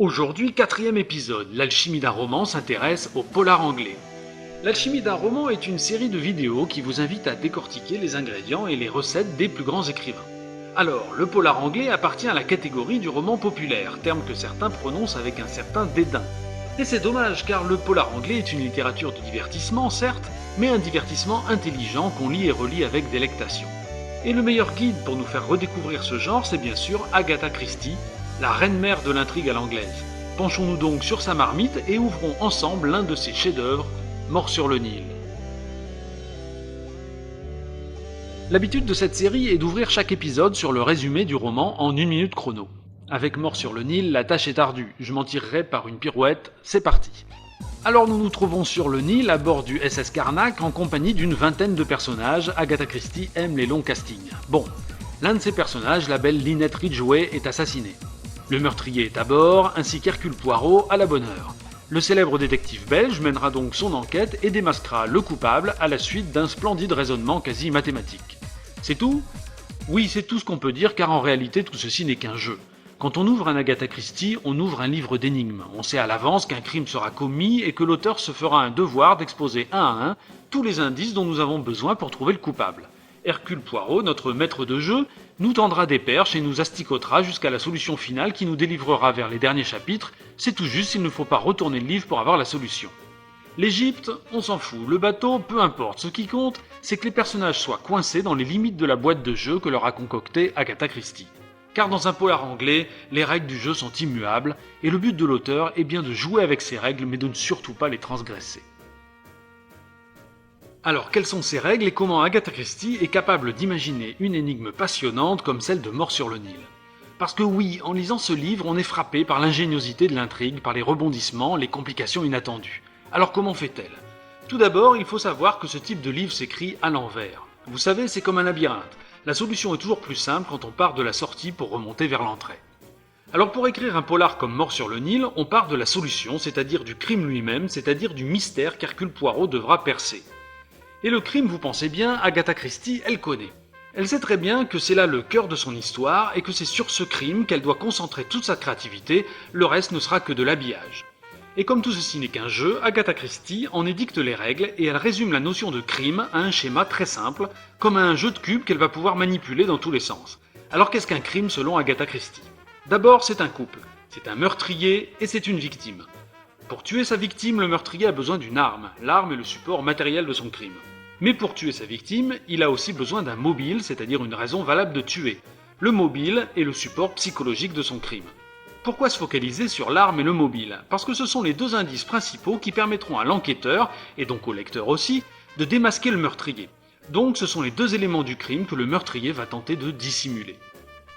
Aujourd'hui, quatrième épisode, l'alchimie d'un roman s'intéresse au polar anglais. L'alchimie d'un roman est une série de vidéos qui vous invite à décortiquer les ingrédients et les recettes des plus grands écrivains. Alors, le polar anglais appartient à la catégorie du roman populaire, terme que certains prononcent avec un certain dédain. Et c'est dommage car le polar anglais est une littérature de divertissement, certes, mais un divertissement intelligent qu'on lit et relit avec délectation. Et le meilleur guide pour nous faire redécouvrir ce genre, c'est bien sûr Agatha Christie, la reine-mère de l'intrigue à l'anglaise. Penchons-nous donc sur sa marmite et ouvrons ensemble l'un de ses chefs-d'œuvre, Mort sur le Nil. L'habitude de cette série est d'ouvrir chaque épisode sur le résumé du roman en 1 minute chrono. Avec Mort sur le Nil, la tâche est ardue, je m'en tirerai par une pirouette, c'est parti. Alors nous nous trouvons sur le Nil à bord du SS Karnak en compagnie d'une vingtaine de personnages. Agatha Christie aime les longs castings. Bon, l'un de ces personnages, la belle Lynette Ridgway, est assassinée. Le meurtrier est à bord, ainsi qu'Hercule Poirot à la bonne heure. Le célèbre détective belge mènera donc son enquête et démasquera le coupable à la suite d'un splendide raisonnement quasi mathématique. C'est tout ? Oui, c'est tout ce qu'on peut dire car en réalité tout ceci n'est qu'un jeu. Quand on ouvre un Agatha Christie, on ouvre un livre d'énigmes. On sait à l'avance qu'un crime sera commis et que l'auteur se fera un devoir d'exposer un à un tous les indices dont nous avons besoin pour trouver le coupable. Hercule Poirot, notre maître de jeu, nous tendra des perches et nous asticotera jusqu'à la solution finale qui nous délivrera vers les derniers chapitres. C'est tout juste, il ne faut pas retourner le livre pour avoir la solution. L'Égypte, on s'en fout, le bateau, peu importe. Ce qui compte, c'est que les personnages soient coincés dans les limites de la boîte de jeu que leur a concoctée Agatha Christie. Car dans un polar anglais, les règles du jeu sont immuables, et le but de l'auteur est bien de jouer avec ces règles, mais de ne surtout pas les transgresser. Alors, quelles sont ces règles et comment Agatha Christie est capable d'imaginer une énigme passionnante comme celle de Mort sur le Nil ? Parce que oui, en lisant ce livre, on est frappé par l'ingéniosité de l'intrigue, par les rebondissements, les complications inattendues. Alors comment fait-elle ? Tout d'abord, il faut savoir que ce type de livre s'écrit à l'envers. Vous savez, c'est comme un labyrinthe. La solution est toujours plus simple quand on part de la sortie pour remonter vers l'entrée. Alors pour écrire un polar comme Mort sur le Nil, on part de la solution, c'est-à-dire du crime lui-même, c'est-à-dire du mystère qu'Hercule Poirot devra percer. Et le crime, vous pensez bien, Agatha Christie, elle connaît. Elle sait très bien que c'est là le cœur de son histoire et que c'est sur ce crime qu'elle doit concentrer toute sa créativité, le reste ne sera que de l'habillage. Et comme tout ceci n'est qu'un jeu, Agatha Christie en édicte les règles et elle résume la notion de crime à un schéma très simple, comme à un jeu de cubes qu'elle va pouvoir manipuler dans tous les sens. Alors qu'est-ce qu'un crime selon Agatha Christie ? D'abord, c'est un couple, c'est un meurtrier et c'est une victime. Pour tuer sa victime, le meurtrier a besoin d'une arme. L'arme est le support matériel de son crime. Mais pour tuer sa victime, il a aussi besoin d'un mobile, c'est-à-dire une raison valable de tuer. Le mobile est le support psychologique de son crime. Pourquoi se focaliser sur l'arme et le mobile ? Parce que ce sont les deux indices principaux qui permettront à l'enquêteur, et donc au lecteur aussi, de démasquer le meurtrier. Donc ce sont les deux éléments du crime que le meurtrier va tenter de dissimuler.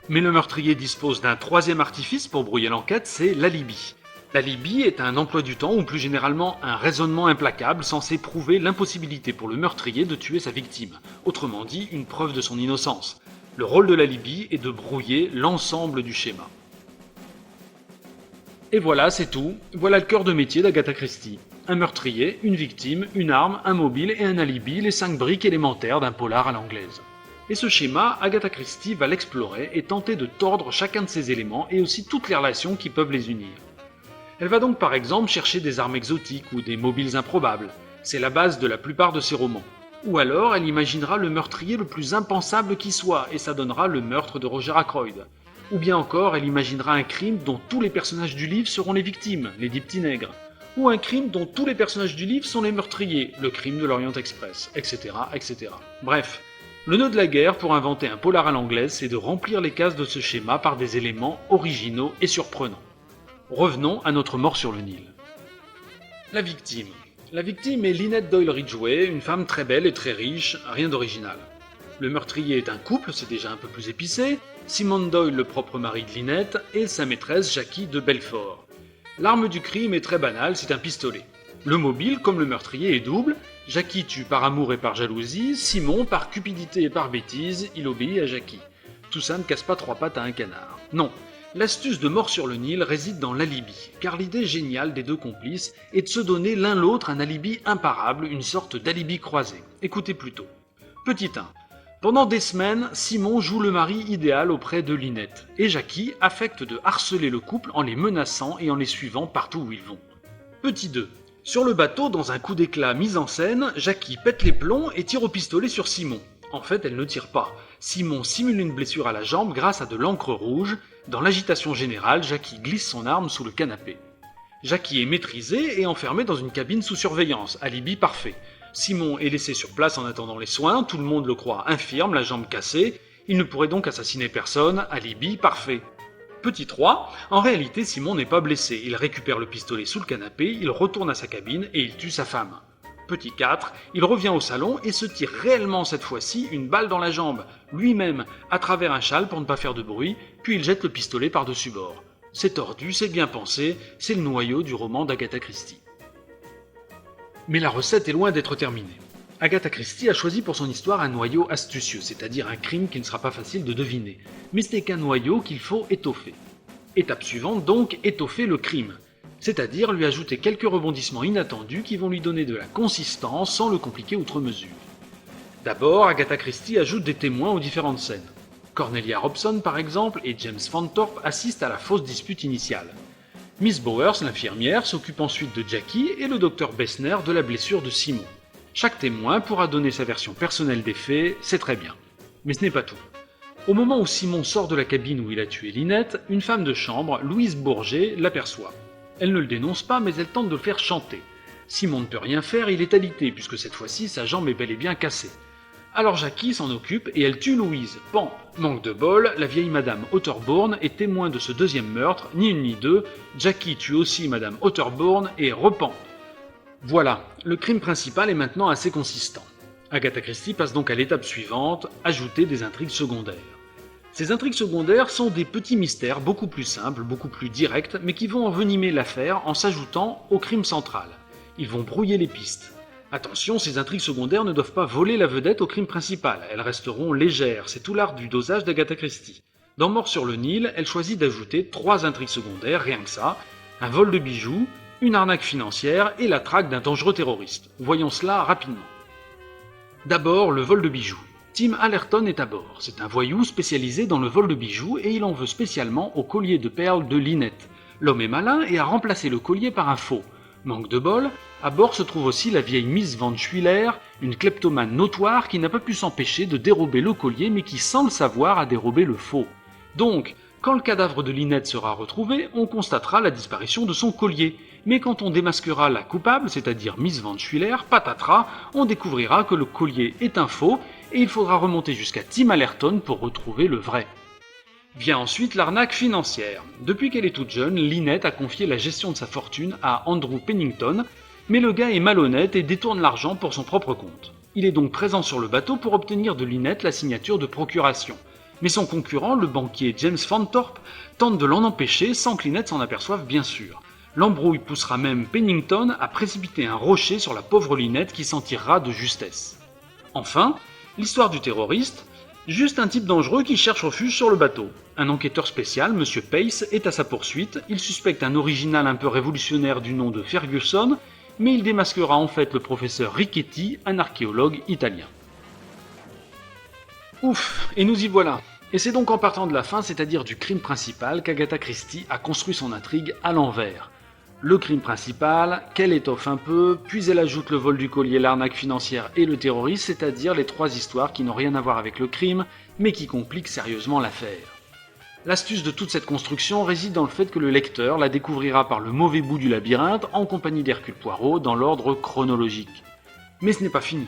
Mais le meurtrier dispose d'un troisième artifice pour brouiller l'enquête, c'est l'alibi. L'alibi est un emploi du temps ou plus généralement un raisonnement implacable censé prouver l'impossibilité pour le meurtrier de tuer sa victime, autrement dit une preuve de son innocence. Le rôle de l'alibi est de brouiller l'ensemble du schéma. Et voilà, c'est tout. Voilà le cœur de métier d'Agatha Christie. Un meurtrier, une victime, une arme, un mobile et un alibi, les 5 briques élémentaires d'un polar à l'anglaise. Et ce schéma, Agatha Christie va l'explorer et tenter de tordre chacun de ces éléments et aussi toutes les relations qui peuvent les unir. Elle va donc par exemple chercher des armes exotiques ou des mobiles improbables. C'est la base de la plupart de ses romans. Ou alors elle imaginera le meurtrier le plus impensable qui soit et ça donnera le meurtre de Roger Ackroyd. Ou bien encore elle imaginera un crime dont tous les personnages du livre seront les victimes, les 10 petits nègres. Ou un crime dont tous les personnages du livre sont les meurtriers, le crime de l'Orient Express, etc., etc. Bref, le nœud de la guerre pour inventer un polar à l'anglaise, c'est de remplir les cases de ce schéma par des éléments originaux et surprenants. Revenons à notre Mort sur le Nil. La victime. La victime est Lynette Doyle Ridgway, une femme très belle et très riche, rien d'original. Le meurtrier est un couple, c'est déjà un peu plus épicé, Simone Doyle, le propre mari de Lynette, et sa maîtresse Jackie de Belfort. L'arme du crime est très banale, c'est un pistolet. Le mobile, comme le meurtrier, est double. Jackie tue par amour et par jalousie, Simon par cupidité et par bêtise, il obéit à Jackie. Tout ça ne casse pas 3 pattes à un canard. Non. L'astuce de Mort sur le Nil réside dans l'alibi, car l'idée géniale des deux complices est de se donner l'un l'autre un alibi imparable, une sorte d'alibi croisé. Écoutez plutôt. Petit 1. Pendant des semaines, Simon joue le mari idéal auprès de Lynette, et Jackie affecte de harceler le couple en les menaçant et en les suivant partout où ils vont. Petit 2. Sur le bateau, dans un coup d'éclat mis en scène, Jackie pète les plombs et tire au pistolet sur Simon. En fait, elle ne tire pas. Simon simule une blessure à la jambe grâce à de l'encre rouge. Dans l'agitation générale, Jackie glisse son arme sous le canapé. Jackie est maîtrisé et enfermé dans une cabine sous surveillance, alibi parfait. Simon est laissé sur place en attendant les soins, tout le monde le croit infirme, la jambe cassée, il ne pourrait donc assassiner personne, alibi parfait. Petit 3, en réalité Simon n'est pas blessé, il récupère le pistolet sous le canapé, il retourne à sa cabine et il tue sa femme. Petit 4, il revient au salon et se tire réellement cette fois-ci une balle dans la jambe, lui-même, à travers un châle pour ne pas faire de bruit, puis il jette le pistolet par-dessus bord. C'est tordu, c'est bien pensé, c'est le noyau du roman d'Agatha Christie. Mais la recette est loin d'être terminée. Agatha Christie a choisi pour son histoire un noyau astucieux, c'est-à-dire un crime qui ne sera pas facile de deviner. Mais ce n'est qu'un noyau qu'il faut étoffer. Étape suivante donc, étoffer le crime. C'est-à-dire lui ajouter quelques rebondissements inattendus qui vont lui donner de la consistance sans le compliquer outre mesure. D'abord, Agatha Christie ajoute des témoins aux différentes scènes. Cornelia Robson par exemple et James Fanthorpe assistent à la fausse dispute initiale. Miss Bowers, l'infirmière, s'occupe ensuite de Jackie et le docteur Bessner de la blessure de Simon. Chaque témoin pourra donner sa version personnelle des faits, c'est très bien. Mais ce n'est pas tout. Au moment où Simon sort de la cabine où il a tué Lynette, une femme de chambre, Louise Bourget, l'aperçoit. Elle ne le dénonce pas, mais elle tente de le faire chanter. Simon ne peut rien faire, il est alité, puisque cette fois-ci sa jambe est bel et bien cassée. Alors Jackie s'en occupe et elle tue Louise. Pan. Manque de bol, la vieille madame Otterbourne est témoin de ce deuxième meurtre, ni une ni deux. Jackie tue aussi madame Otterbourne et repent. Voilà, le crime principal est maintenant assez consistant. Agatha Christie passe donc à l'étape suivante, ajouter des intrigues secondaires. Ces intrigues secondaires sont des petits mystères beaucoup plus simples, beaucoup plus directs, mais qui vont envenimer l'affaire en s'ajoutant au crime central. Ils vont brouiller les pistes. Attention, ces intrigues secondaires ne doivent pas voler la vedette au crime principal, elles resteront légères, c'est tout l'art du dosage d'Agatha Christie. Dans Mort sur le Nil, elle choisit d'ajouter 3 intrigues secondaires, rien que ça, un vol de bijoux, une arnaque financière et la traque d'un dangereux terroriste. Voyons cela rapidement. D'abord, le vol de bijoux. Tim Allerton est à bord, c'est un voyou spécialisé dans le vol de bijoux et il en veut spécialement au collier de perles de Lynette. L'homme est malin et a remplacé le collier par un faux. Manque de bol, à bord se trouve aussi la vieille Miss Van Schuyler, une kleptomane notoire qui n'a pas pu s'empêcher de dérober le collier mais qui sans le savoir a dérobé le faux. Donc, quand le cadavre de Lynette sera retrouvé, on constatera la disparition de son collier. Mais quand on démasquera la coupable, c'est-à-dire Miss Van Schuyler, patatras, on découvrira que le collier est un faux et il faudra remonter jusqu'à Tim Allerton pour retrouver le vrai. Vient ensuite l'arnaque financière. Depuis qu'elle est toute jeune, Lynette a confié la gestion de sa fortune à Andrew Pennington, mais le gars est malhonnête et détourne l'argent pour son propre compte. Il est donc présent sur le bateau pour obtenir de Lynette la signature de procuration. Mais son concurrent, le banquier James Fanthorpe, tente de l'en empêcher sans que Lynette s'en aperçoive bien sûr. L'embrouille poussera même Pennington à précipiter un rocher sur la pauvre Lynette qui s'en tirera de justesse. Enfin, l'histoire du terroriste, juste un type dangereux qui cherche refuge sur le bateau. Un enquêteur spécial, M. Pace, est à sa poursuite, il suspecte un original un peu révolutionnaire du nom de Ferguson, mais il démasquera en fait le professeur Richetti, un archéologue italien. Ouf, et nous y voilà. Et c'est donc en partant de la fin, c'est-à-dire du crime principal, qu'Agatha Christie a construit son intrigue à l'envers. Le crime principal, qu'elle étoffe un peu, puis elle ajoute le vol du collier, l'arnaque financière et le terrorisme, c'est-à-dire les 3 histoires qui n'ont rien à voir avec le crime, mais qui compliquent sérieusement l'affaire. L'astuce de toute cette construction réside dans le fait que le lecteur la découvrira par le mauvais bout du labyrinthe en compagnie d'Hercule Poirot dans l'ordre chronologique. Mais ce n'est pas fini.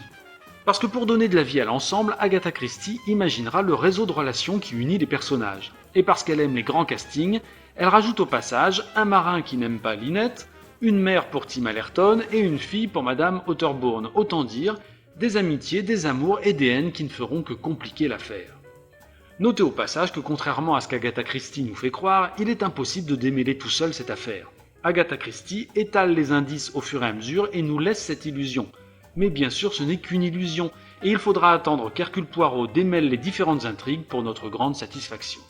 Parce que pour donner de la vie à l'ensemble, Agatha Christie imaginera le réseau de relations qui unit les personnages. Et parce qu'elle aime les grands castings, elle rajoute au passage un marin qui n'aime pas Lynette, une mère pour Tim Allerton et une fille pour Madame Otterbourne. Autant dire, des amitiés, des amours et des haines qui ne feront que compliquer l'affaire. Notez au passage que contrairement à ce qu'Agatha Christie nous fait croire, il est impossible de démêler tout seul cette affaire. Agatha Christie étale les indices au fur et à mesure et nous laisse cette illusion. Mais bien sûr ce n'est qu'une illusion, et il faudra attendre qu'Hercule Poirot démêle les différentes intrigues pour notre grande satisfaction.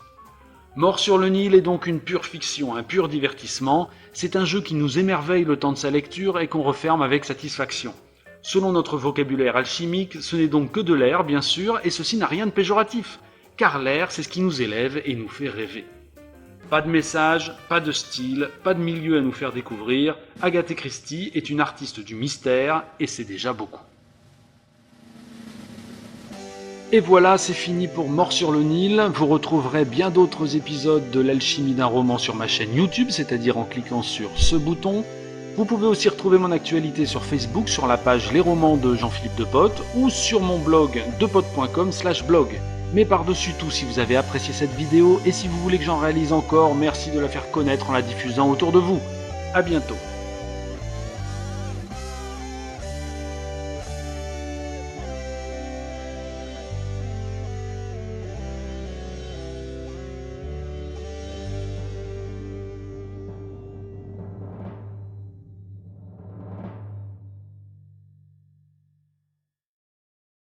Mort sur le Nil est donc une pure fiction, un pur divertissement, c'est un jeu qui nous émerveille le temps de sa lecture et qu'on referme avec satisfaction. Selon notre vocabulaire alchimique, ce n'est donc que de l'air, bien sûr, et ceci n'a rien de péjoratif, car l'air, c'est ce qui nous élève et nous fait rêver. Pas de message, pas de style, pas de milieu à nous faire découvrir, Agatha Christie est une artiste du mystère, et c'est déjà beaucoup. Et voilà, c'est fini pour Mort sur le Nil. Vous retrouverez bien d'autres épisodes de l'alchimie d'un roman sur ma chaîne YouTube, c'est-à-dire en cliquant sur ce bouton. Vous pouvez aussi retrouver mon actualité sur Facebook, sur la page Les Romans de Jean-Philippe Depote, ou sur mon blog depote.com/blog. Mais par-dessus tout, si vous avez apprécié cette vidéo et si vous voulez que j'en réalise encore, merci de la faire connaître en la diffusant autour de vous. A bientôt.